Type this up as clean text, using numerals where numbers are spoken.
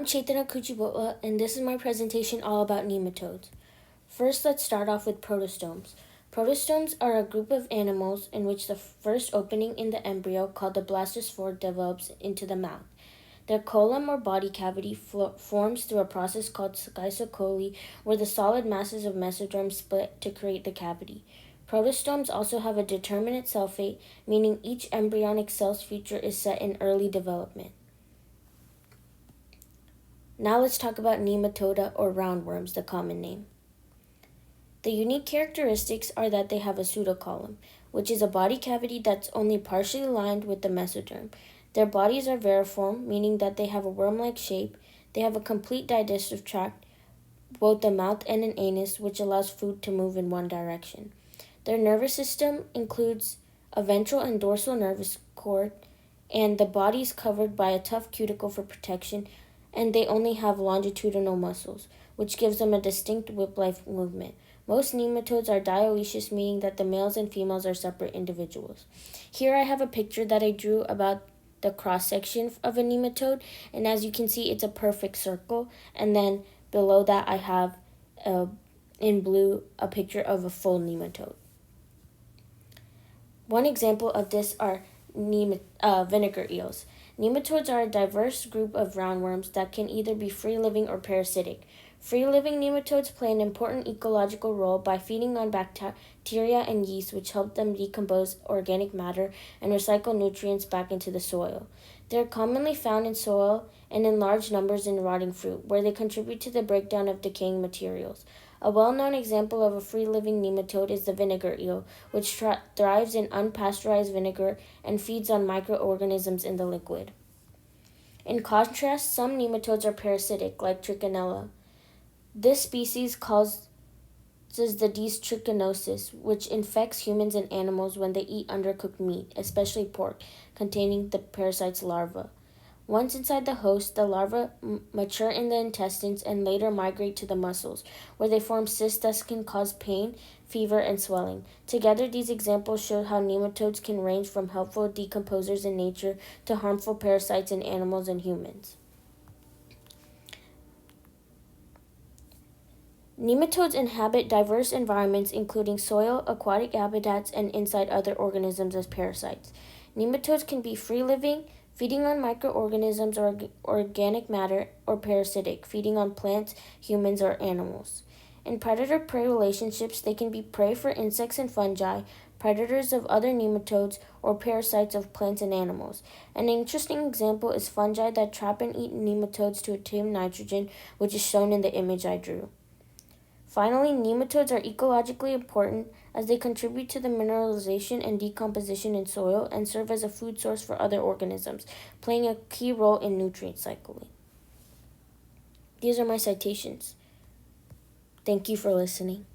I'm Chaitanya Kuchibotla, and this is my presentation all about nematodes. First, let's start off with protostomes. Protostomes are a group of animals in which the first opening in the embryo, called the blastospore, develops into the mouth. Their colon or body cavity forms through a process called schizocoli, where the solid masses of mesoderm split to create the cavity. Protostomes also have a determinate cell fate, meaning each embryonic cell's future is set in early development. Now let's talk about nematoda, or roundworms, the common name. The unique characteristics are that they have a pseudocolumn, which is a body cavity that's only partially lined with the mesoderm. Their bodies are variform, meaning that they have a worm-like shape. They have a complete digestive tract, both the mouth and an anus, which allows food to move in one direction. Their nervous system includes a ventral and dorsal nervous cord, and the body is covered by a tough cuticle for protection, and they only have longitudinal muscles, which gives them a distinct whip-like movement. Most nematodes are dioecious, meaning that the males and females are separate individuals. Here I have a picture that I drew about the cross-section of a nematode, and as you can see, it's a perfect circle, and then below that I have, in blue, a picture of a full nematode. One example of this are vinegar eels. Nematodes are a diverse group of roundworms that can either be free-living or parasitic. Free-living nematodes play an important ecological role by feeding on bacteria and yeast, which help them decompose organic matter and recycle nutrients back into the soil. They are commonly found in soil and in large numbers in rotting fruit, where they contribute to the breakdown of decaying materials. A well-known example of a free-living nematode is the vinegar eel, which thrives in unpasteurized vinegar and feeds on microorganisms in the liquid. In contrast, some nematodes are parasitic, like Trichinella. This species causes the trichinosis, which infects humans and animals when they eat undercooked meat, especially pork, containing the parasite's larvae. Once inside the host, the larvae mature in the intestines and later migrate to the muscles, where they form cysts that can cause pain, fever, and swelling. Together, these examples show how nematodes can range from helpful decomposers in nature to harmful parasites in animals and humans. Nematodes inhabit diverse environments, including soil, aquatic habitats, and inside other organisms as parasites. Nematodes can be free-living, feeding on microorganisms or organic matter, or parasitic, feeding on plants, humans, or animals. In predator-prey relationships, they can be prey for insects and fungi, predators of other nematodes, or parasites of plants and animals. An interesting example is fungi that trap and eat nematodes to obtain nitrogen, which is shown in the image I drew. Finally, nematodes are ecologically important as they contribute to the mineralization and decomposition in soil and serve as a food source for other organisms, playing a key role in nutrient cycling. These are my citations. Thank you for listening.